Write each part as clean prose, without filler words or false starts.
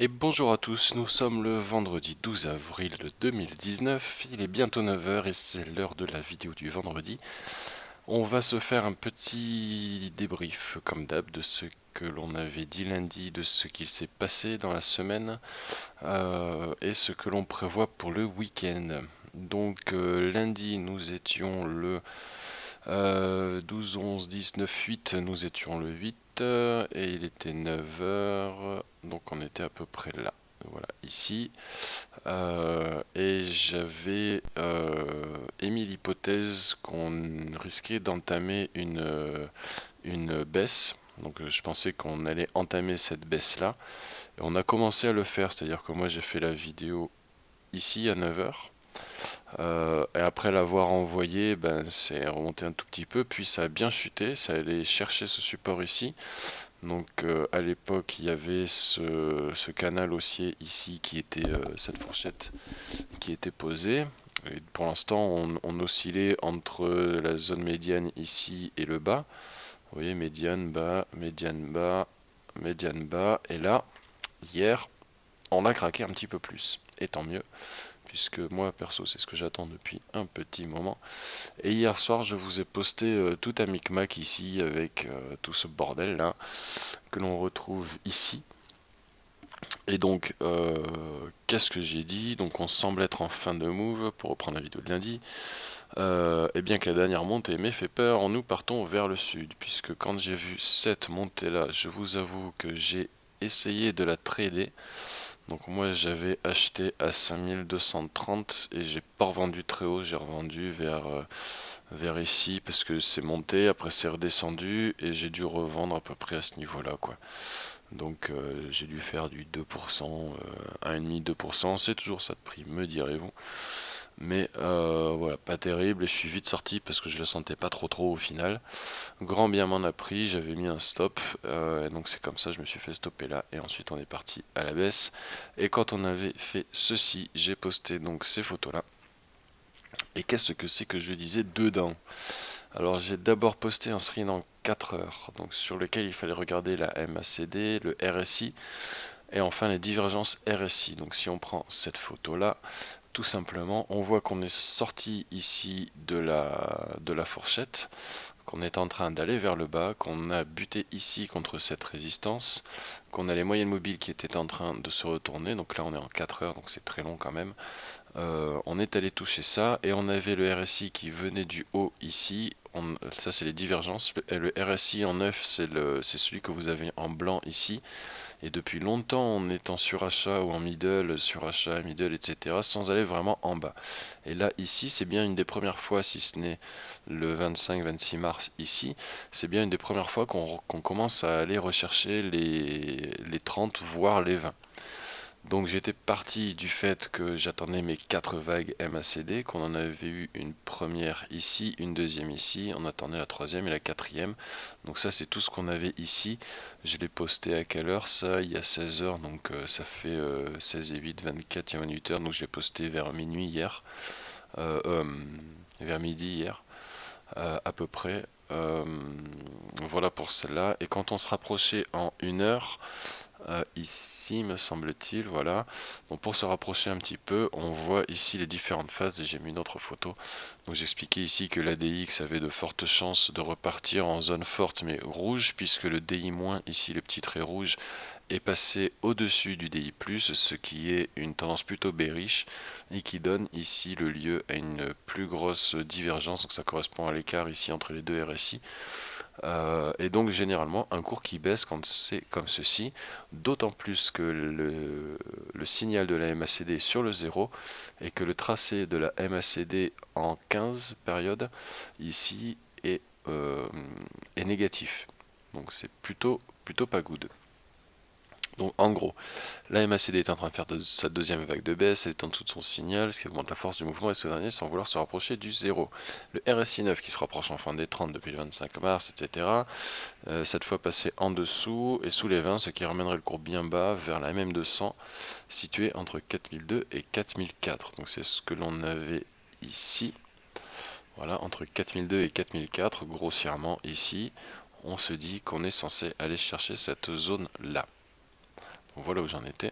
Et bonjour à tous, nous sommes le vendredi 12 avril 2019, il est bientôt 9 heures et c'est l'heure de la vidéo du vendredi. On va se faire un petit débrief comme d'hab de ce que l'on avait dit lundi, de ce qu'il s'est passé dans la semaine et ce que l'on prévoit pour le week-end. Donc lundi nous étions le 12, 11, 10, 9, 8, nous étions le 8 et il était 9 heures, donc on était à peu près là. Voilà, ici. Et j'avais émis l'hypothèse qu'on risquait d'entamer une baisse. Donc je pensais qu'on allait entamer cette baisse-là. Et on a commencé à le faire, c'est-à-dire que moi j'ai fait la vidéo ici à 9 heures. Et après l'avoir envoyé, ben, c'est remonté un tout petit peu, puis ça a bien chuté, ça allait chercher ce support ici. Donc à l'époque, il y avait ce canal haussier ici qui était cette fourchette qui était posée. Et pour l'instant, on oscillait entre la zone médiane ici et le bas. Vous voyez, médiane bas, médiane bas, médiane bas. Et là, hier, on a craqué un petit peu plus. Et tant mieux, puisque moi, perso, c'est ce que j'attends depuis un petit moment. Et hier soir, je vous ai posté tout un micmac ici avec tout ce bordel là que l'on retrouve ici. Et donc, qu'est-ce que j'ai dit? Donc, on semble être en fin de move, pour reprendre la vidéo de lundi. Et bien que la dernière montée m'ait fait peur, nous partons vers le sud, puisque quand j'ai vu cette montée-là, je vous avoue que j'ai essayé de la trader. Donc moi j'avais acheté à 5230 et j'ai pas revendu très haut, j'ai revendu vers ici parce que c'est monté, après c'est redescendu et j'ai dû revendre à peu près à ce niveau-là quoi. Donc j'ai dû faire du 2%, 1,5-2%, c'est toujours ça de prix, me direz-vous. Mais voilà, pas terrible et je suis vite sorti parce que je le sentais pas trop au final. Grand bien m'en a pris, j'avais mis un stop, et donc c'est comme ça, je me suis fait stopper là et ensuite on est parti à la baisse. Et quand on avait fait ceci, j'ai posté donc ces photos là. Et qu'est-ce que c'est que je disais dedans? Alors j'ai d'abord posté un screen en 4 heures, donc sur lequel il fallait regarder la MACD, le RSI et enfin les divergences RSI. Donc si on prend cette photo là, tout simplement, on voit qu'on est sorti ici de la fourchette, qu'on est en train d'aller vers le bas, qu'on a buté ici contre cette résistance, qu'on a les moyennes mobiles qui étaient en train de se retourner, donc là on est en 4 heures, donc c'est très long quand même. On est allé toucher ça, et on avait le RSI qui venait du haut ici, ça c'est les divergences, le RSI en 9 c'est celui que vous avez en blanc ici, et depuis longtemps, on est en surachat ou en middle, surachat, middle, etc. sans aller vraiment en bas. Et là, ici, c'est bien une des premières fois, si ce n'est le 25-26 mars ici, c'est bien une des premières fois qu'on commence à aller rechercher les 30, voire les 20. Donc j'étais parti du fait que j'attendais mes 4 vagues MACD, qu'on en avait eu une première ici, une deuxième ici, on attendait la troisième et la quatrième. Donc ça c'est tout ce qu'on avait ici. Je l'ai posté à quelle heure ça? Il y a 16 heures, donc ça fait 16 et 8, 24, il y a 28 heures, donc je l'ai posté vers minuit hier, euh, euh, vers midi hier, à peu près. Voilà pour celle-là. Et quand on se rapprochait en 1 heure, ici me semble-t-il, voilà. Donc pour se rapprocher un petit peu, on voit ici les différentes phases et j'ai mis une autre photo. Donc j'expliquais ici que l'ADX avait de fortes chances de repartir en zone forte mais rouge, puisque le DI-, ici le petit trait rouge, est passé au-dessus du DI+, ce qui est une tendance plutôt bearish et qui donne ici le lieu à une plus grosse divergence. Donc ça correspond à l'écart ici entre les deux RSI. Et donc généralement un cours qui baisse quand c'est comme ceci, d'autant plus que le signal de la MACD est sur le 0 et que le tracé de la MACD en 15 périodes ici est négatif. Donc c'est plutôt pas good. Donc en gros, la MACD est en train de faire sa deuxième vague de baisse, elle est en dessous de son signal, ce qui augmente la force du mouvement et ce dernier sans vouloir se rapprocher du 0. Le RSI 9 qui se rapproche enfin des 30 depuis le 25 mars, etc. Cette fois passé en dessous et sous les 20, ce qui ramènerait le cours bien bas vers la MM200 située entre 4002 et 4004. Donc c'est ce que l'on avait ici. Voilà, entre 4002 et 4004, grossièrement ici, on se dit qu'on est censé aller chercher cette zone là. Voilà où j'en étais.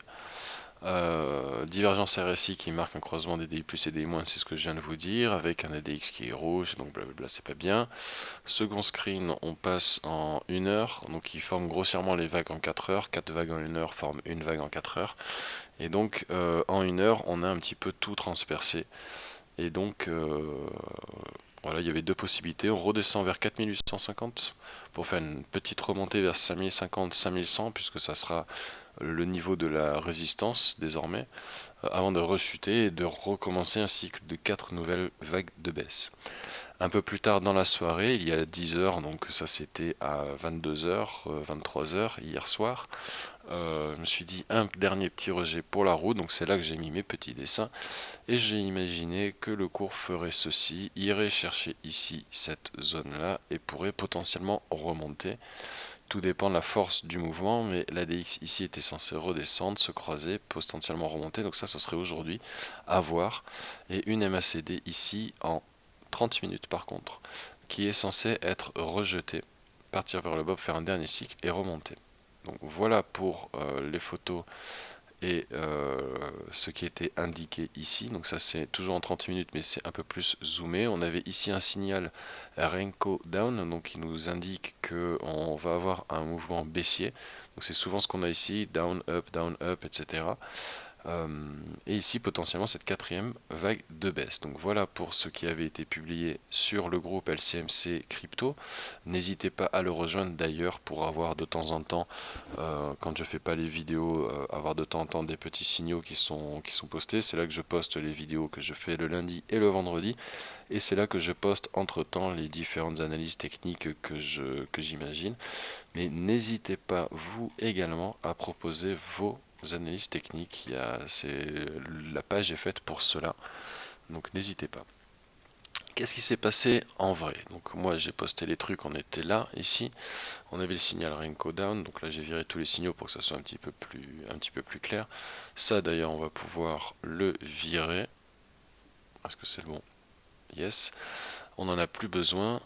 Divergence RSI qui marque un croisement des DI plus et DI moins, c'est ce que je viens de vous dire, avec un ADX qui est rouge, donc blablabla, c'est pas bien. Second screen, on passe en 1 heure, donc il forme grossièrement les vagues en 4 heures, 4 vagues en 1 heure forment une vague en 4 heures, et donc en 1 heure, on a un petit peu tout transpercé, et donc voilà, il y avait deux possibilités. On redescend vers 4850 pour faire une petite remontée vers 5050, 5100, puisque ça sera le niveau de la résistance désormais, avant de rechuter et de recommencer un cycle de 4 nouvelles vagues de baisse. Un peu plus tard dans la soirée, il y a 10 heures, donc ça c'était à 22 heures, 23 heures hier soir, je me suis dit un dernier petit rejet pour la roue, donc c'est là que j'ai mis mes petits dessins et j'ai imaginé que le cours ferait ceci, irait chercher ici cette zone là et pourrait potentiellement remonter. Tout dépend de la force du mouvement, mais l'ADX ici était censé redescendre, se croiser, potentiellement remonter, donc ça ce serait aujourd'hui à voir. Et une MACD ici en 30 minutes par contre, qui est censé être rejetée, partir vers le bas, faire un dernier cycle et remonter. Donc voilà pour les photos et ce qui était indiqué ici. Donc ça c'est toujours en 30 minutes mais c'est un peu plus zoomé. On avait ici un signal Renko down, donc il nous indique que on va avoir un mouvement baissier. Donc c'est souvent ce qu'on a ici, down up, etc. Et ici potentiellement cette quatrième vague de baisse. Donc voilà pour ce qui avait été publié sur le groupe LCMC Crypto. N'hésitez pas à le rejoindre d'ailleurs pour avoir de temps en temps, quand je fais pas les vidéos, avoir de temps en temps des petits signaux qui sont postés. C'est là que je poste les vidéos que je fais le lundi et le vendredi. Et c'est là que je poste entre temps les différentes analyses techniques que j'imagine. Mais n'hésitez pas vous également à proposer vos analyses techniques. La page est faite pour cela, donc n'hésitez pas. Qu'est-ce qui s'est passé en vrai? Donc moi j'ai posté les trucs, on était là, ici, on avait le signal Renko down, donc là j'ai viré tous les signaux pour que ça soit un petit peu plus clair. Ça d'ailleurs on va pouvoir le virer. Est-ce que c'est le bon? Yes. On n'en a plus besoin.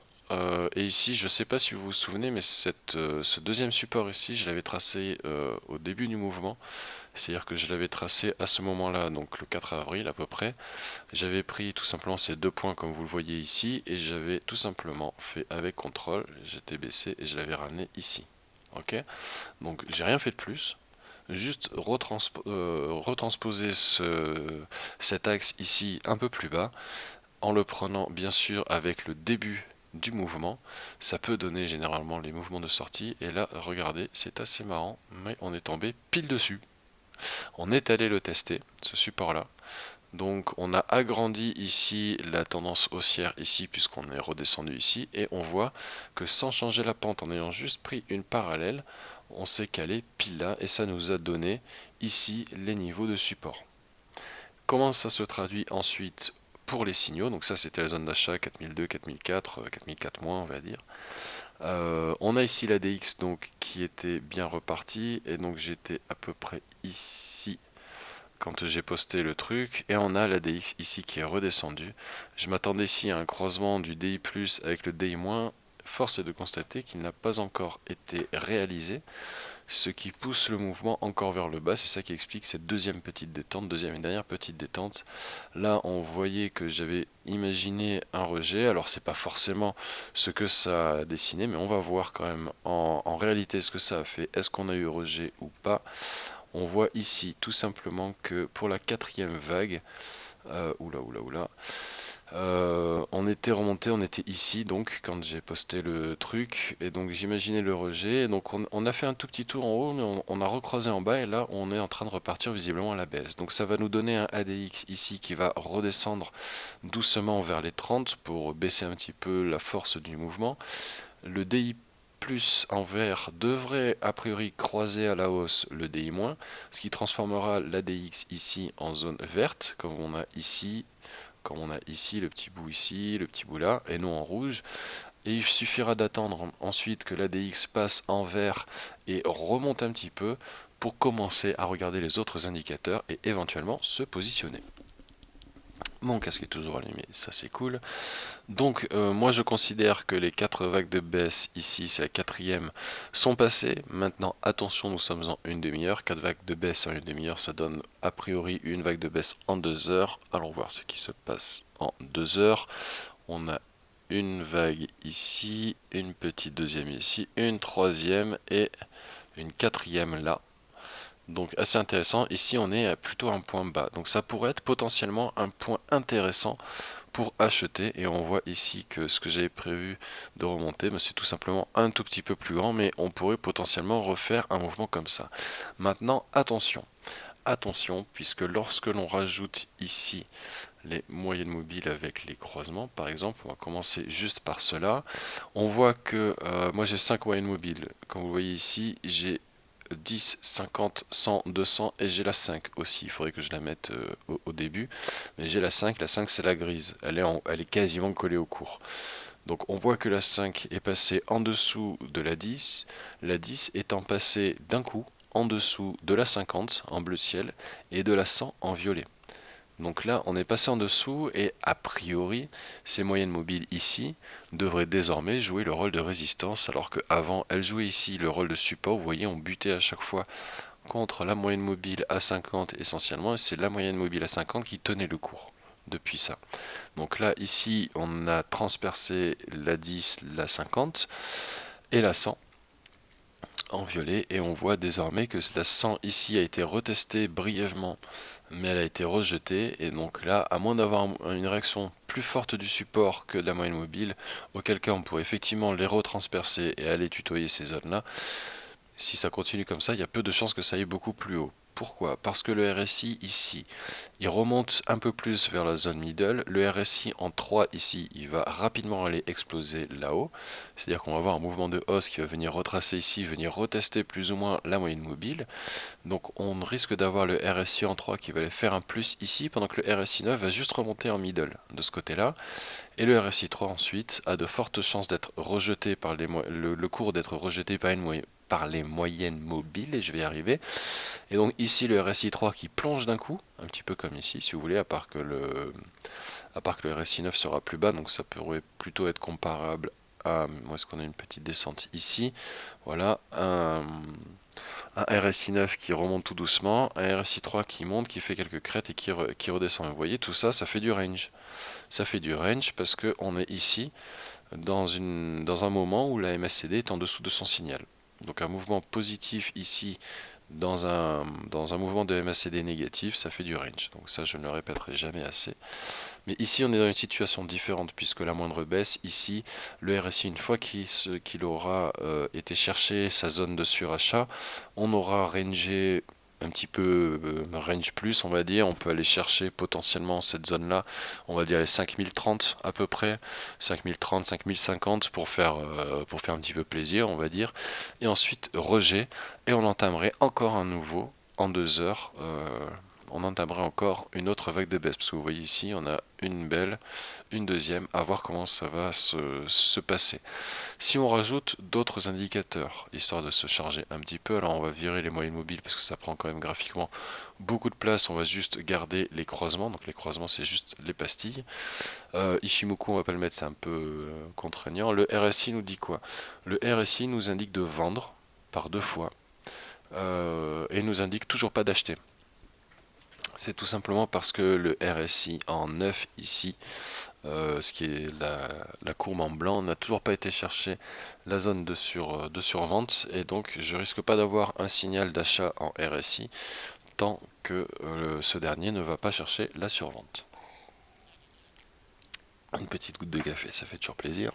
Et ici, je ne sais pas si vous vous souvenez, mais ce deuxième support ici, je l'avais tracé au début du mouvement. C'est-à-dire que je l'avais tracé à ce moment-là, donc le 4 avril à peu près. J'avais pris tout simplement ces deux points comme vous le voyez ici, et j'avais tout simplement fait avec CTRL, j'étais baissé et je l'avais ramené ici. Ok? Donc j'ai rien fait de plus. Juste retransposer cet axe ici un peu plus bas en le prenant bien sûr avec le début du mouvement. Ça peut donner généralement les mouvements de sortie, et là regardez, c'est assez marrant, mais on est tombé pile dessus. On est allé le tester, ce support là. Donc on a agrandi ici la tendance haussière ici puisqu'on est redescendu ici, et on voit que sans changer la pente, en ayant juste pris une parallèle, on s'est calé pile là et ça nous a donné ici les niveaux de support. Comment ça se traduit ensuite pour les signaux? Donc ça c'était la zone d'achat 4002, 4004, 4004 moins on va dire. On a ici la DX donc qui était bien repartie, et donc j'étais à peu près ici quand j'ai posté le truc, et on a la DX ici qui est redescendue. Je m'attendais ici à un croisement du DI+ avec le DI-. Force est de constater qu'il n'a pas encore été réalisé, ce qui pousse le mouvement encore vers le bas. C'est ça qui explique cette deuxième petite détente, deuxième et dernière petite détente. Là on voyait que j'avais imaginé un rejet, alors c'est pas forcément ce que ça a dessiné, mais on va voir quand même en réalité ce que ça a fait. Est-ce qu'on a eu rejet ou pas? On voit ici tout simplement que pour la quatrième vague, on était remonté, on était ici donc quand j'ai posté le truc, et donc j'imaginais le rejet. Donc on a fait un tout petit tour en haut, mais on a recroisé en bas, et là on est en train de repartir visiblement à la baisse. Donc ça va nous donner un ADX ici qui va redescendre doucement vers les 30 pour baisser un petit peu la force du mouvement. Le DI plus en vert devrait a priori croiser à la hausse le DI-, ce qui transformera l'ADX ici en zone verte, comme on a ici, le petit bout ici, le petit bout là, et non en rouge. Et il suffira d'attendre ensuite que l'ADX passe en vert et remonte un petit peu pour commencer à regarder les autres indicateurs et éventuellement se positionner. Mon casque est toujours allumé, ça c'est cool. Donc moi je considère que les 4 vagues de baisse ici, c'est la quatrième, sont passées. Maintenant attention, nous sommes en une demi-heure. 4 vagues de baisse en une demi-heure, ça donne a priori une vague de baisse en 2 heures. Allons voir ce qui se passe en 2 heures. On a une vague ici, une petite deuxième ici, une troisième et une quatrième là. Donc assez intéressant. Ici on est plutôt à un point bas. Donc ça pourrait être potentiellement un point intéressant pour acheter. Et on voit ici que ce que j'avais prévu de remonter, c'est tout simplement un tout petit peu plus grand. Mais on pourrait potentiellement refaire un mouvement comme ça. Maintenant attention. Attention, puisque lorsque l'on rajoute ici les moyennes mobiles avec les croisements, par exemple, on va commencer juste par cela. On voit que moi j'ai 5 moyennes mobiles. Comme vous voyez ici, j'ai 10, 50, 100, 200 et j'ai la 5 aussi. Il faudrait que je la mette au début. Mais j'ai la 5 c'est la grise. Elle est quasiment collée au cours. Donc on voit que la 5 est passée en dessous de la 10 étant passée d'un coup en dessous de la 50 en bleu ciel et de la 100 en violet. Donc là, on est passé en dessous et a priori, ces moyennes mobiles ici devraient désormais jouer le rôle de résistance alors qu'avant, elles jouaient ici le rôle de support. Vous voyez, on butait à chaque fois contre la moyenne mobile à 50 essentiellement et c'est la moyenne mobile à 50 qui tenait le cours depuis ça. Donc là, ici, on a transpercé la 10, la 50 et la 100 en violet et on voit désormais que la 100 ici a été retestée brièvement mais elle a été rejetée et donc là à moins d'avoir une réaction plus forte du support que de la moyenne mobile, auquel cas on pourrait effectivement les retranspercer et aller tutoyer ces zones là. Si ça continue comme ça, il y a peu de chances que ça aille beaucoup plus haut. Pourquoi? Parce que le RSI ici, il remonte un peu plus vers la zone middle. Le RSI en 3 ici, il va rapidement aller exploser là-haut. C'est-à-dire qu'on va avoir un mouvement de hausse qui va venir retracer ici, venir retester plus ou moins la moyenne mobile. Donc on risque d'avoir le RSI en 3 qui va aller faire un plus ici, pendant que le RSI 9 va juste remonter en middle de ce côté-là. Et le RSI 3 ensuite a de fortes chances d'être rejeté par le cours d'être rejeté par les moyennes mobiles, et je vais y arriver. Et donc ici le RSI 3 qui plonge d'un coup, un petit peu comme ici si vous voulez, à part que le RSI 9 sera plus bas, donc ça pourrait plutôt être comparable à, où est-ce qu'on a une petite descente ici, voilà, un RSI 9 qui remonte tout doucement, un RSI 3 qui monte, qui fait quelques crêtes et qui redescend. Vous voyez, tout ça, ça fait du range. Ça fait du range parce qu'on est ici dans un moment où la MACD est en dessous de son signal. Donc un mouvement positif ici dans un mouvement de MACD négatif, ça fait du range. Donc ça, je ne le répéterai jamais assez. Mais ici, on est dans une situation différente puisque la moindre baisse, ici, le RSI, une fois qu'il aura été chercher sa zone de surachat, on aura rangé un petit peu range plus, on va dire. On peut aller chercher potentiellement cette zone-là, on va dire les 5030 à peu près, 5030, 5050 pour faire un petit peu plaisir, on va dire. Et ensuite, rejet, et on entamerait encore un nouveau en 2 heures. On entamerait encore une autre vague de baisse parce que vous voyez ici on a une belle, une deuxième, à voir comment ça va se passer. Si on rajoute d'autres indicateurs histoire de se charger un petit peu, alors on va virer les moyennes mobiles parce que ça prend quand même graphiquement beaucoup de place. On va juste garder les croisements, donc les croisements c'est juste les pastilles. Ichimoku on va pas le mettre, c'est un peu contraignant. Le RSI nous dit quoi? Le RSI nous indique de vendre par 2 fois et nous indique toujours pas d'acheter. C'est tout simplement parce que le RSI en 9 ici, ce qui est la courbe en blanc, n'a toujours pas été chercher la zone de survente et donc je risque pas d'avoir un signal d'achat en RSI tant que ce dernier ne va pas chercher la survente. Une petite goutte de café, ça fait toujours plaisir.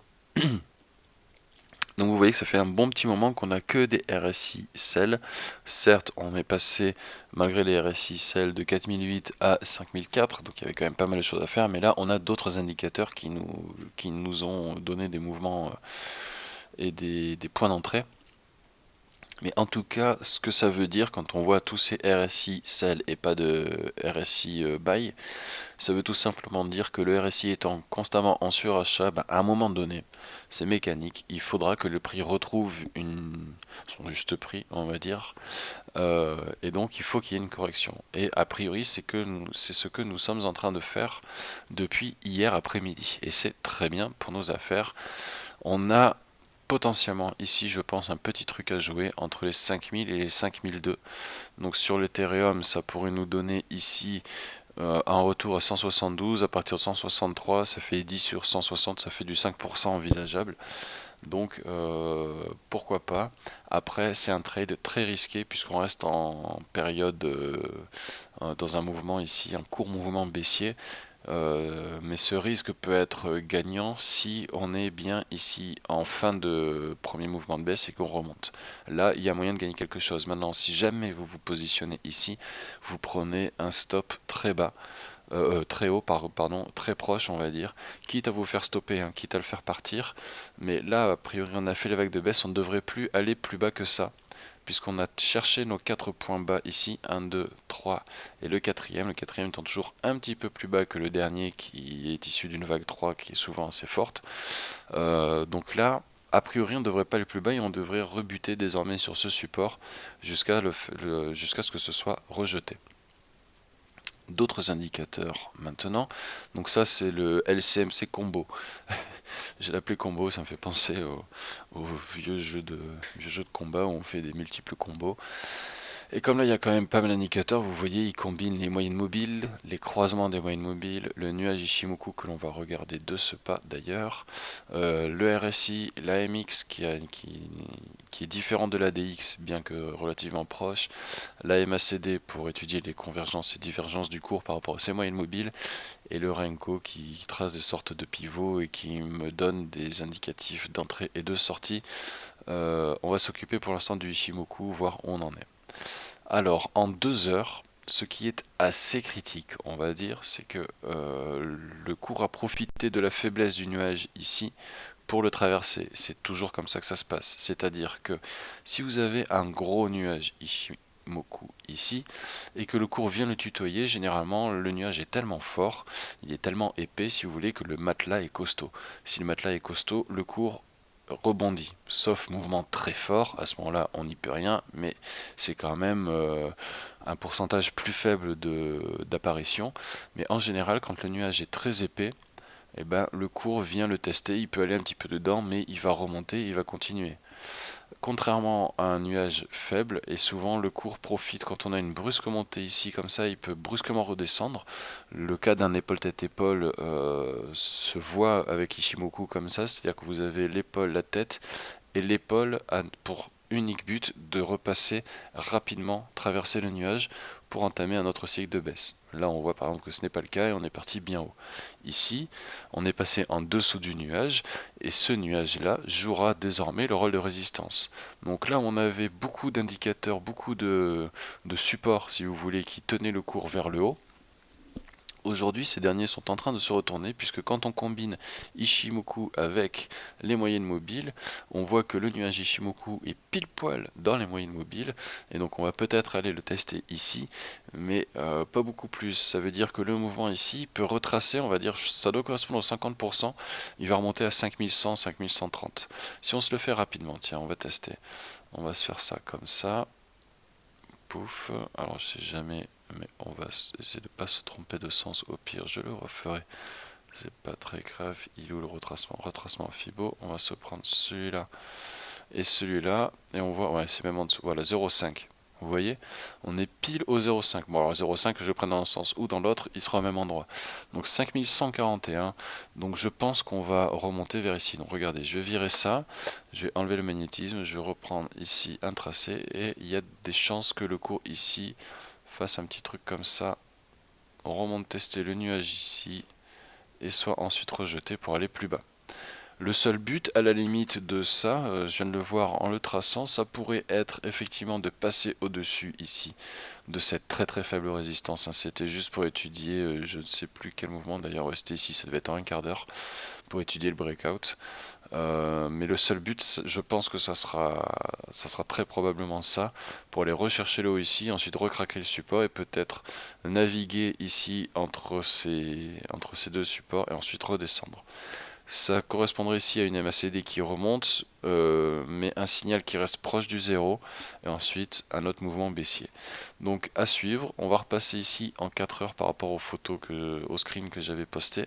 Donc vous voyez que ça fait un bon petit moment qu'on n'a que des RSI sell. Certes, on est passé, malgré les RSI sell, de 4008 à 5004, donc il y avait quand même pas mal de choses à faire, mais là on a d'autres indicateurs qui nous ont donné des mouvements et des points d'entrée. Mais en tout cas, ce que ça veut dire quand on voit tous ces RSI sell et pas de RSI buy, ça veut tout simplement dire que le RSI étant constamment en surachat, à un moment donné, c'est mécanique, il faudra que le prix retrouve son juste prix, on va dire, et donc il faut qu'il y ait une correction. Et a priori, c'est ce que nous sommes en train de faire depuis hier après-midi. Et c'est très bien pour nos affaires. On a potentiellement ici, je pense, un petit truc à jouer entre les 5000 et les 5002. Donc sur l'Ethereum, ça pourrait nous donner ici un retour à 172. À partir de 163, ça fait 10 sur 160, ça fait du 5% envisageable. Donc pourquoi pas. Après, c'est un trade très risqué puisqu'on reste en période dans un mouvement ici, un court mouvement baissier. Mais ce risque peut être gagnant si on est bien ici en fin de premier mouvement de baisse et qu'on remonte. Là, il y a moyen de gagner quelque chose. Maintenant, si jamais vous vous positionnez ici, vous prenez un stop très bas, très haut, pardon, très proche, on va dire, quitte à vous faire stopper, hein, quitte à le faire partir. Mais là, a priori, on a fait les vagues de baisse, on ne devrait plus aller plus bas que ça puisqu'on a cherché nos 4 points bas ici, 1, 2, 3 et le quatrième étant toujours un petit peu plus bas que le dernier qui est issu d'une vague 3 qui est souvent assez forte. Donc là, a priori on ne devrait pas aller plus bas et on devrait rebuter désormais sur ce support jusqu'à jusqu'à ce que ce soit rejeté. D'autres indicateurs maintenant, donc ça c'est le LCMC combo. J'ai l'appelé combo, ça me fait penser au vieux jeu de combat où on fait des multiples combos. Et comme là, il y a quand même pas mal d'indicateurs, vous voyez, il combine les moyennes mobiles, les croisements des moyennes mobiles, le nuage Ishimoku que l'on va regarder de ce pas d'ailleurs, le RSI, l'AMX qui est différent de l'ADX, bien que relativement proche, la MACD pour étudier les convergences et divergences du cours par rapport à ces moyennes mobiles, et le Renko qui trace des sortes de pivots et qui me donne des indicatifs d'entrée et de sortie. On va s'occuper pour l'instant du Ishimoku, voir où on en est. Alors, en 2 heures, ce qui est assez critique, on va dire, c'est que le cours a profité de la faiblesse du nuage ici pour le traverser. C'est toujours comme ça que ça se passe. C'est-à-dire que si vous avez un gros nuage Ishimoku ici et que le cours vient le tutoyer, généralement le nuage est tellement fort, il est tellement épais si vous voulez que le matelas est costaud. Si le matelas est costaud, le cours rebondit, sauf mouvement très fort, à ce moment-là on n'y peut rien, mais c'est quand même un pourcentage plus faible d'apparition. Mais en général, quand le nuage est très épais, eh ben, le cours vient le tester, il peut aller un petit peu dedans, mais il va remonter, il va continuer. Contrairement à un nuage faible, et souvent le cours profite quand on a une brusque montée ici comme ça, il peut brusquement redescendre. Le cas d'un épaule-tête-épaule se voit avec Ishimoku comme ça, c'est-à-dire que vous avez l'épaule, la tête, et l'épaule a pour unique but de repasser rapidement, traverser le nuage pour entamer un autre cycle de baisse. Là, on voit par exemple que ce n'est pas le cas et on est parti bien haut. Ici, on est passé en dessous du nuage et ce nuage-là jouera désormais le rôle de résistance. Donc là, on avait beaucoup d'indicateurs, beaucoup de supports, si vous voulez, qui tenaient le cours vers le haut. Aujourd'hui, ces derniers sont en train de se retourner puisque quand on combine Ishimoku avec les moyennes mobiles, on voit que le nuage Ishimoku est pile poil dans les moyennes mobiles et donc on va peut-être aller le tester ici, mais pas beaucoup plus. Ça veut dire que le mouvement ici peut retracer, on va dire, ça doit correspondre aux 50%, il va remonter à 5100, 5130. Si on se le fait rapidement, tiens, on va tester. On va se faire ça comme ça. Pouf, alors je sais jamais, mais on va essayer de ne pas se tromper de sens, au pire je le referai, c'est pas très grave. Il est où le retracement Fibo, on va se prendre celui-là et celui-là, et on voit, ouais c'est même en dessous, voilà 0,5, vous voyez, on est pile au 0,5, bon alors 0,5 que je prenne dans un sens ou dans l'autre, il sera au même endroit, donc 5141, donc je pense qu'on va remonter vers ici, donc regardez, je vais virer ça, je vais enlever le magnétisme, je vais reprendre ici un tracé, et il y a des chances que le cours ici fasse un petit truc comme ça, on remonte tester le nuage ici, et soit ensuite rejeté pour aller plus bas. Le seul but, à la limite de ça, je viens de le voir en le traçant, ça pourrait être effectivement de passer au-dessus ici de cette très très faible résistance. Hein. C'était juste pour étudier, je ne sais plus quel mouvement, d'ailleurs c'était ici, ça devait être en un quart d'heure, pour étudier le breakout. Mais le seul but, je pense que ça sera très probablement ça, pour aller rechercher le haut ici, ensuite recraquer le support et peut-être naviguer ici entre ces deux supports et ensuite redescendre. Ça correspondrait ici à une MACD qui remonte, mais un signal qui reste proche du zéro, et ensuite un autre mouvement baissier. Donc à suivre, on va repasser ici en 4 heures par rapport aux photos, au screen que j'avais posté.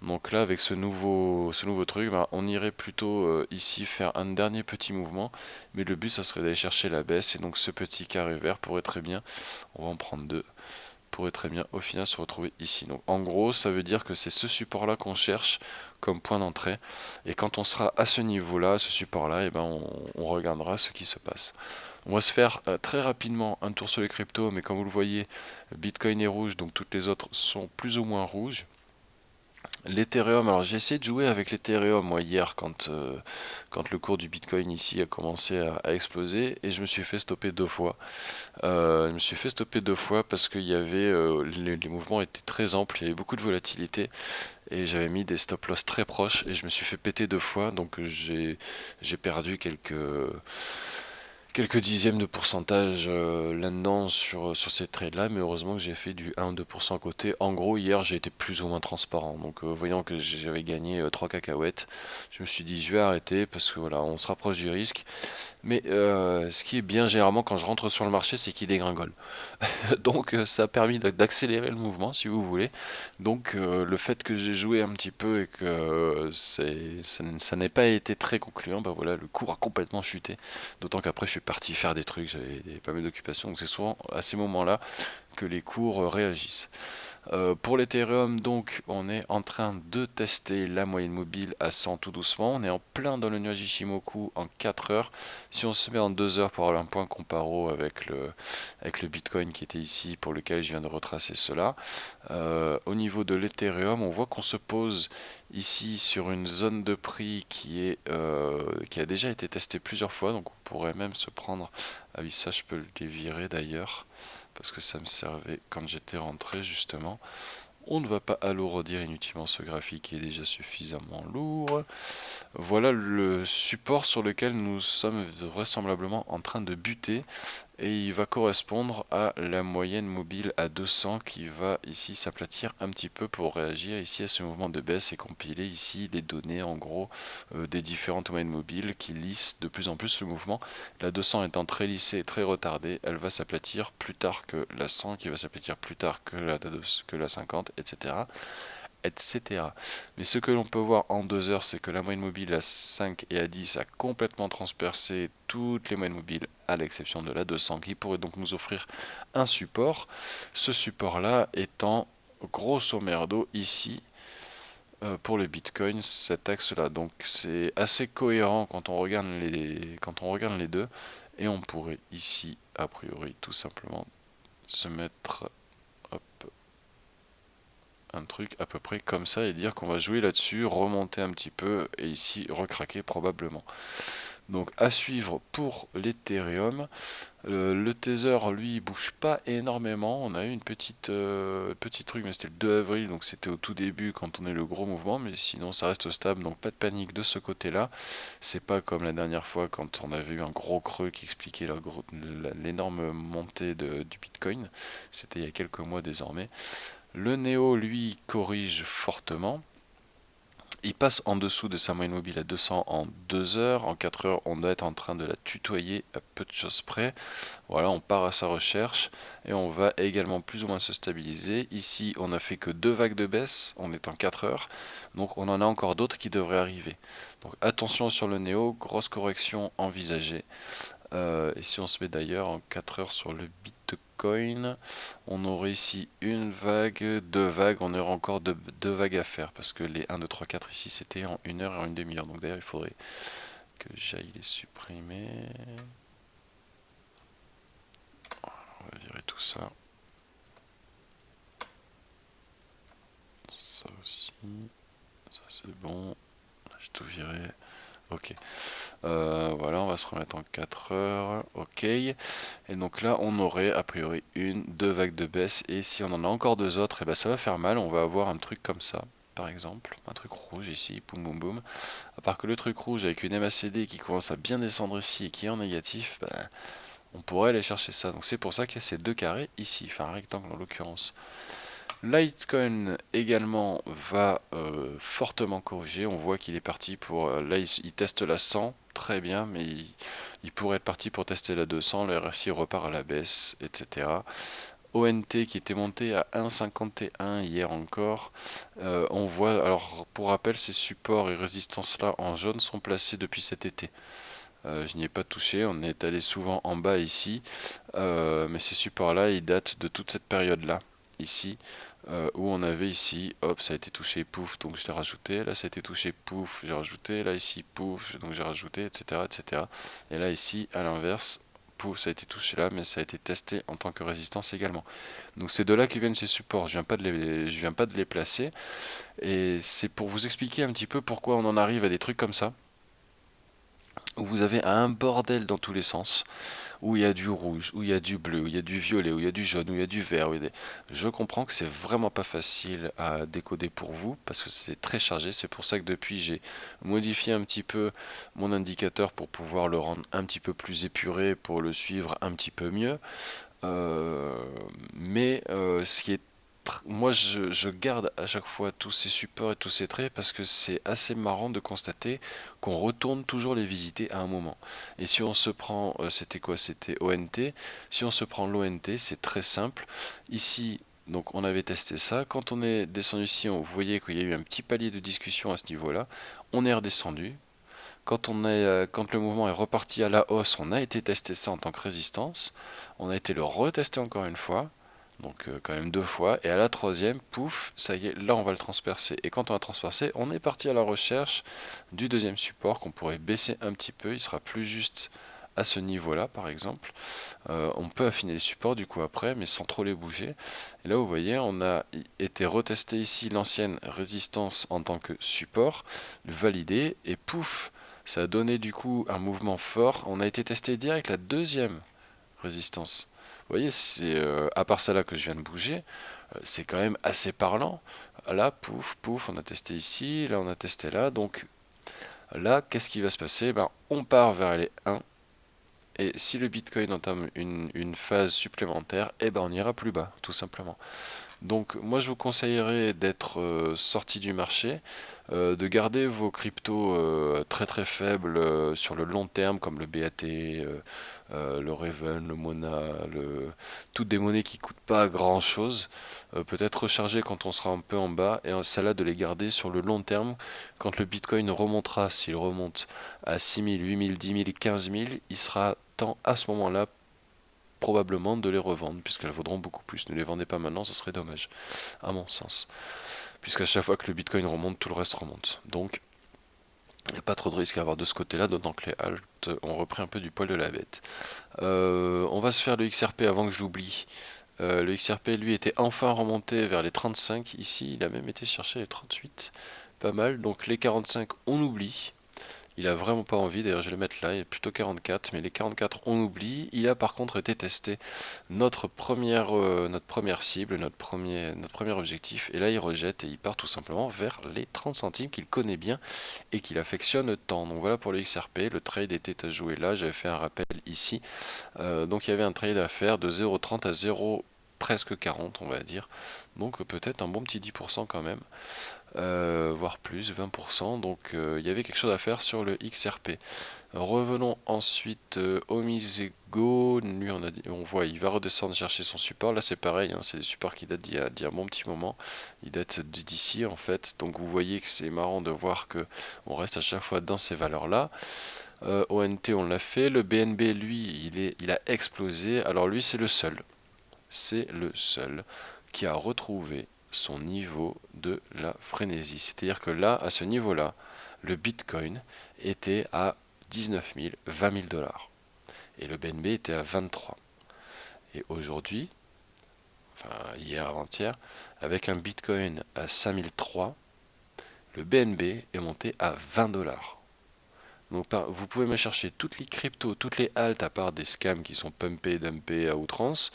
Donc là, avec ce nouveau truc, bah, on irait plutôt ici faire un dernier petit mouvement, mais le but, ça serait d'aller chercher la baisse, et donc ce petit carré vert pourrait très bien, on va en prendre deux, pourrait très bien au final se retrouver ici. Donc en gros, ça veut dire que c'est ce support-là qu'on cherche comme point d'entrée, et quand on sera à ce niveau-là, ce support-là, et ben on regardera ce qui se passe. On va se faire très rapidement un tour sur les cryptos, mais comme vous le voyez, Bitcoin est rouge, donc toutes les autres sont plus ou moins rouges. L'Ethereum, alors j'ai essayé de jouer avec l'Ethereum moi hier quand le cours du Bitcoin ici a commencé à exploser, et je me suis fait stopper deux fois. Je me suis fait stopper deux fois parce qu'il y avait les mouvements étaient très amples, il y avait beaucoup de volatilité et j'avais mis des stop loss très proches et je me suis fait péter deux fois, donc j'ai perdu quelques dixièmes de pourcentage là-dedans sur ces trades-là, mais heureusement que j'ai fait du 1 ou 2% à côté. En gros, hier, j'ai été plus ou moins transparent. Donc, voyant que j'avais gagné 3 cacahuètes, je me suis dit, je vais arrêter parce que voilà, on se rapproche du risque. Mais ce qui est bien généralement quand je rentre sur le marché, c'est qu'il dégringole. Donc ça a permis d'accélérer le mouvement si vous voulez. Donc le fait que j'ai joué un petit peu et que ça n'ait pas été très concluant, bah voilà, le cours a complètement chuté. D'autant qu'après je suis parti faire des trucs, j'avais pas mal d'occupations, donc c'est souvent à ces moments-là que les cours réagissent. Pour l'Ethereum, donc, on est en train de tester la moyenne mobile à 100 tout doucement. On est en plein dans le nuage Ishimoku en 4 heures. Si on se met en 2 heures pour avoir un point comparo avec le Bitcoin qui était ici, pour lequel je viens de retracer cela. Au niveau de l'Ethereum, on voit qu'on se pose ici sur une zone de prix qui a déjà été testée plusieurs fois. Donc on pourrait même se prendre... Ah oui, ça je peux les virer d'ailleurs parce que ça me servait quand j'étais rentré justement. On ne va pas alourdir inutilement ce graphique qui est déjà suffisamment lourd. Voilà le support sur lequel nous sommes vraisemblablement en train de buter, et il va correspondre à la moyenne mobile à 200 qui va ici s'aplatir un petit peu pour réagir ici à ce mouvement de baisse et compiler ici les données en gros des différentes moyennes mobiles qui lissent de plus en plus le mouvement. La 200 étant très lissée et très retardée, elle va s'aplatir plus tard que la 100 qui va s'aplatir plus tard que la 50, etc. etc. Mais ce que l'on peut voir en 2 heures, c'est que la moyenne mobile à 5 et à 10 a complètement transpercé toutes les moyennes mobiles, à l'exception de la 200, qui pourrait donc nous offrir un support. Ce support-là étant grosso merdo ici pour le Bitcoin, cet axe-là. Donc c'est assez cohérent quand on regarde les deux, et on pourrait ici, a priori, tout simplement se mettre, hop, un truc à peu près comme ça et dire qu'on va jouer là-dessus, remonter un petit peu et ici recraquer probablement. Donc à suivre pour l'Ethereum. Le Tether, lui, il bouge pas énormément. On a eu une petit truc, mais c'était le 2 avril, donc c'était au tout début quand on a eu le gros mouvement, mais sinon ça reste stable, donc pas de panique de ce côté-là. C'est pas comme la dernière fois quand on avait eu un gros creux qui expliquait l'énorme montée du Bitcoin. C'était il y a quelques mois désormais. Le Néo, lui, corrige fortement. Il passe en dessous de sa moyenne mobile à 200 en 2 heures. En 4 heures, on doit être en train de la tutoyer à peu de choses près. Voilà, on part à sa recherche et on va également plus ou moins se stabiliser. Ici, on n'a fait que 2 vagues de baisse, on est en 4 heures. Donc on en a encore d'autres qui devraient arriver. Donc attention sur le Néo, grosse correction envisagée. Et si on se met d'ailleurs en 4 heures sur le Bitcoin, on aurait ici une vague, deux vagues, on aurait encore deux vagues à faire parce que les 1, 2, 3, 4 ici c'était en 1 heure et en une demi-heure. Donc d'ailleurs il faudrait que j'aille les supprimer. On va virer tout ça. Ça aussi. Ça c'est bon. J'ai tout viré. Ok. Voilà, on va se remettre en 4 heures. Ok. Et donc là, on aurait a priori deux vagues de baisse. Et si on en a encore deux autres, et ben ça va faire mal. On va avoir un truc comme ça, par exemple, un truc rouge ici, boum boum boum. À part que le truc rouge avec une MACD qui commence à bien descendre ici et qui est en négatif, bah, on pourrait aller chercher ça. Donc c'est pour ça qu'il y a ces deux carrés ici, enfin un rectangle en l'occurrence. Litecoin également va fortement corriger. On voit qu'il est parti pour... là, il teste la 100, très bien, mais il pourrait être parti pour tester la 200. Le RSI repart à la baisse, etc. ONT qui était monté à 1,51 hier encore. On voit, alors pour rappel, ces supports et résistances là en jaune sont placés depuis cet été. Je n'y ai pas touché, on est allé souvent en bas ici, mais ces supports là ils datent de toute cette période là, ici, où on avait ici, hop, ça a été touché, pouf, donc je l'ai rajouté, là ça a été touché, pouf, j'ai rajouté, là ici, pouf, donc j'ai rajouté, etc., etc. Et là ici, à l'inverse, pouf, ça a été touché là, mais ça a été testé en tant que résistance également. Donc c'est de là que viennent ces supports, je viens pas de les placer, et c'est pour vous expliquer un petit peu pourquoi on en arrive à des trucs comme ça, où vous avez un bordel dans tous les sens, où il y a du rouge, où il y a du bleu, où il y a du violet, où il y a du jaune, où il y a du vert. Je comprends que c'est vraiment pas facile à décoder pour vous, parce que c'est très chargé. C'est pour ça que depuis, j'ai modifié un petit peu mon indicateur pour pouvoir le rendre un petit peu plus épuré, pour le suivre un petit peu mieux. Ce qui est moi je garde à chaque fois tous ces supports et tous ces traits parce que c'est assez marrant de constater qu'on retourne toujours les visiter à un moment. Et si on se prend, c'était quoi? C'était ONT. Si on se prend l'ONT, c'est très simple. Ici, donc on avait testé ça. Quand on est descendu ici, vous voyez qu'il y a eu un petit palier de discussion à ce niveau-là. On est redescendu. Quand le mouvement est reparti à la hausse, on a été tester ça en tant que résistance. On a été le retester encore une fois, donc quand même deux fois. Et à la troisième, pouf, ça y est, là on va le transpercer. Et quand on a transpercé, on est parti à la recherche du deuxième support qu'on pourrait baisser un petit peu. Il sera plus juste à ce niveau-là, par exemple. On peut affiner les supports du coup après, mais sans trop les bouger. Et là, vous voyez, on a été retester ici l'ancienne résistance en tant que support, le valider, et pouf, ça a donné du coup un mouvement fort. On a été testé direct la deuxième résistance. Vous voyez, c'est à part celle-là que je viens de bouger, c'est quand même assez parlant. Là, pouf, pouf, on a testé ici, là on a testé là. Donc là, qu'est-ce qui va se passer? Ben, on part vers les 1. Et si le Bitcoin entame une phase supplémentaire, eh ben on ira plus bas, tout simplement. Donc moi je vous conseillerais d'être sorti du marché, de garder vos cryptos très très faibles sur le long terme comme le BAT, le Raven, le Mona, toutes des monnaies qui coûtent pas grand chose. Peut-être recharger quand on sera un peu en bas et celle-là de les garder sur le long terme quand le Bitcoin remontera, s'il remonte à 6 000, 8 000, 10 000, 15 000, il sera temps à ce moment-là probablement de les revendre puisqu'elles vaudront beaucoup plus. Ne les vendez pas maintenant, ce serait dommage, à mon sens. Puisqu'à chaque fois que le Bitcoin remonte, tout le reste remonte. Donc, il n'y a pas trop de risque à avoir de ce côté-là, d'autant que les halts ont repris un peu du poil de la bête. On va se faire le XRP avant que je l'oublie. Le XRP, lui, était enfin remonté vers les 35 ici. Il a même été chercher les 38. Pas mal. Donc les 45, on oublie. Il a vraiment pas envie, d'ailleurs je vais le mettre là, il est plutôt 44, mais les 44 on oublie. Il a par contre été testé notre première cible, notre premier objectif, et là il rejette et il part tout simplement vers les 30 centimes qu'il connaît bien et qu'il affectionne tant. Donc voilà pour le XRP, le trade était à jouer là, j'avais fait un rappel ici. Donc il y avait un trade à faire de 0,30 à 0 presque 40 on va dire, donc peut-être un bon petit 10% quand même. Voire plus, 20%. Donc il y avait quelque chose à faire sur le XRP. Revenons ensuite au Misego. Lui, on voit, il va redescendre chercher son support. Là, c'est pareil, hein, c'est des supports qui datent d'il y a un bon petit moment. Ils datent d'ici, en fait. Donc, vous voyez que c'est marrant de voir que on reste à chaque fois dans ces valeurs-là. ONT, on l'a fait. Le BNB, lui, il a explosé. Alors, lui, c'est le seul. C'est le seul qui a retrouvé son niveau de la frénésie. C'est-à-dire que là, à ce niveau-là, le Bitcoin était à 19 000, 20 000 dollars. Et le BNB était à 23. Et aujourd'hui, enfin hier, avant-hier, avec un Bitcoin à 5003, le BNB est monté à 20 dollars. Donc vous pouvez me chercher toutes les cryptos, toutes les haltes, à part des scams qui sont pumpés, dumpés à outrance.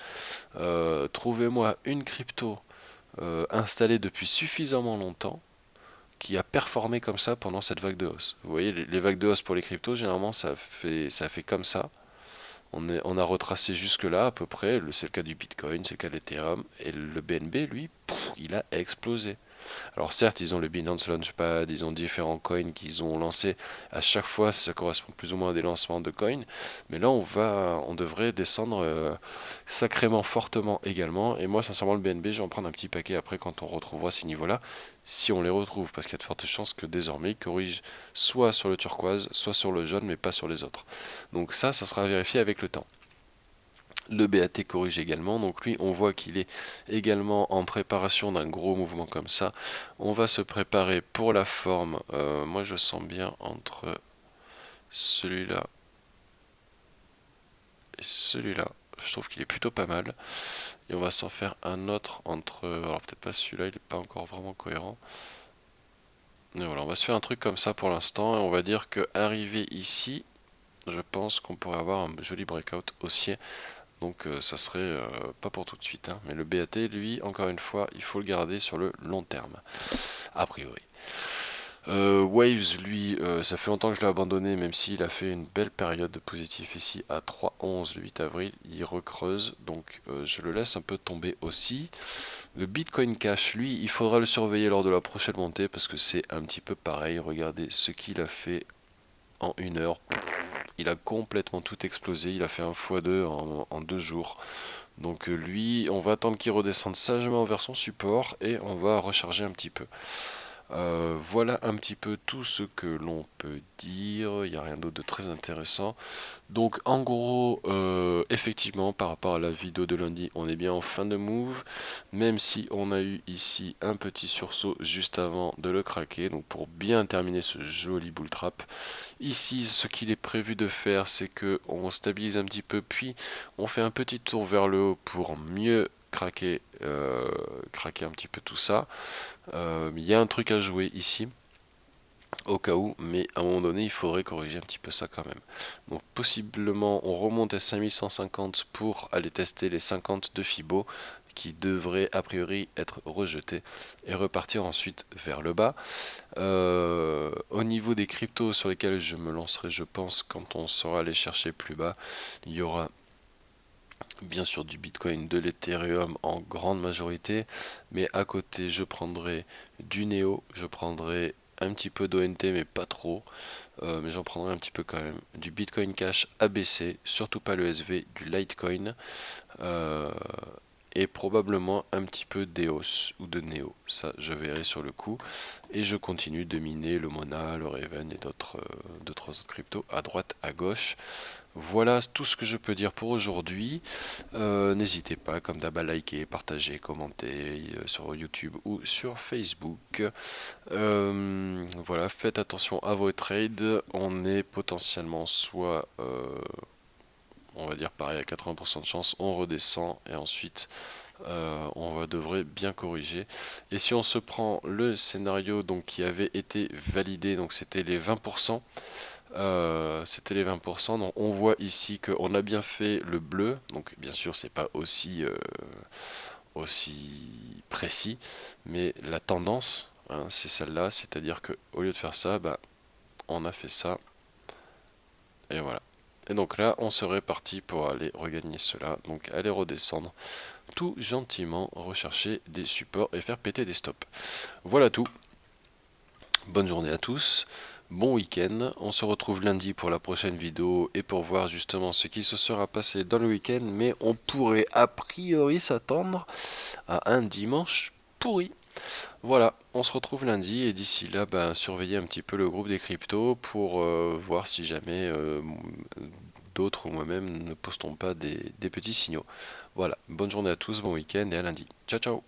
Trouvez-moi une crypto installée depuis suffisamment longtemps qui a performé comme ça pendant cette vague de hausse. Vous voyez, les vagues de hausse pour les cryptos, généralement, ça fait comme ça. On a retracé jusque là à peu près, c'est le cas du Bitcoin, c'est le cas de l'Ethereum, et le BNB, lui, il a explosé. Alors certes, ils ont le Binance Launchpad, ils ont différents coins qu'ils ont lancés. À chaque fois, ça correspond plus ou moins à des lancements de coins. Mais là, on devrait descendre sacrément fortement également. Et moi, sincèrement, le BNB, je vais en prendre un petit paquet après quand on retrouvera ces niveaux-là. Si on les retrouve, parce qu'il y a de fortes chances que désormais, ils corrigent soit sur le turquoise, soit sur le jaune, mais pas sur les autres. Donc ça sera vérifié avec le temps. Le BAT corrige également, donc lui on voit qu'il est également en préparation d'un gros mouvement comme ça. On va se préparer pour la forme, moi je sens bien entre celui-là et celui-là, je trouve qu'il est plutôt pas mal. Et on va s'en faire un autre entre, alors peut-être pas celui-là, il n'est pas encore vraiment cohérent. Et voilà, on va se faire un truc comme ça pour l'instant, et on va dire que arrivé ici, je pense qu'on pourrait avoir un joli breakout haussier. Donc ça serait pas pour tout de suite, hein. Mais le BAT, lui, encore une fois, il faut le garder sur le long terme, a priori. Waves, lui, ça fait longtemps que je l'ai abandonné, même s'il a fait une belle période de positif ici à 3,11 le 8 avril. Il recreuse, donc je le laisse un peu tomber aussi. Le Bitcoin Cash, lui, il faudra le surveiller lors de la prochaine montée parce que c'est un petit peu pareil. Regardez ce qu'il a fait en 1 heure. Il a complètement tout explosé. Il a fait un x2 en 2 jours. Donc lui, on va attendre qu'il redescende sagement vers son support et on va recharger un petit peu. Voilà un petit peu tout ce que l'on peut dire, il n'y a rien d'autre de très intéressant. Donc en gros, effectivement, par rapport à la vidéo de lundi, on est bien en fin de move, même si on a eu ici un petit sursaut juste avant de le craquer, donc pour bien terminer ce joli bull trap. Ici, ce qu'il est prévu de faire, c'est que on stabilise un petit peu, puis on fait un petit tour vers le haut pour mieux craquer un petit peu tout ça. Il y a un truc à jouer ici, au cas où, mais à un moment donné, il faudrait corriger un petit peu ça quand même. Donc possiblement, on remonte à 5150 pour aller tester les 50 de Fibo, qui devraient a priori être rejetés et repartir ensuite vers le bas. Au niveau des cryptos sur lesquels je me lancerai, je pense, quand on sera allé chercher plus bas, il y aura bien sûr du Bitcoin, de l'Ethereum en grande majorité, mais à côté je prendrai du Neo, je prendrai un petit peu d'ONT mais pas trop, mais j'en prendrai un petit peu quand même, du Bitcoin Cash ABC, surtout pas le SV, du Litecoin, euh, et probablement un petit peu d'EOS ou de Neo, ça je verrai sur le coup, et je continue de miner le Mona, le Raven et d'autres autres cryptos à droite, à gauche. Voilà tout ce que je peux dire pour aujourd'hui. N'hésitez pas, comme d'hab, à liker, partager, commenter sur YouTube ou sur Facebook. Voilà, faites attention à vos trades. On est potentiellement soit, on va dire pareil, à 80% de chance, on redescend et ensuite devrait bien corriger. Et si on se prend le scénario donc qui avait été validé, donc c'était les 20%. C'était les 20%. Donc on voit ici qu'on a bien fait le bleu. Donc bien sûr, c'est pas aussi précis, mais la tendance, hein, c'est celle-là. C'est-à-dire que au lieu de faire ça, bah, on a fait ça. Et voilà. Et donc là, on serait parti pour aller regagner cela. Donc aller redescendre tout gentiment, rechercher des supports et faire péter des stops. Voilà tout. Bonne journée à tous, bon week-end, on se retrouve lundi pour la prochaine vidéo et pour voir justement ce qui se sera passé dans le week-end, mais on pourrait a priori s'attendre à un dimanche pourri. Voilà, on se retrouve lundi et d'ici là, ben, surveillez un petit peu le groupe des cryptos pour voir si jamais d'autres ou moi-même ne postons pas des petits signaux. Voilà, bonne journée à tous, bon week-end et à lundi. Ciao ciao.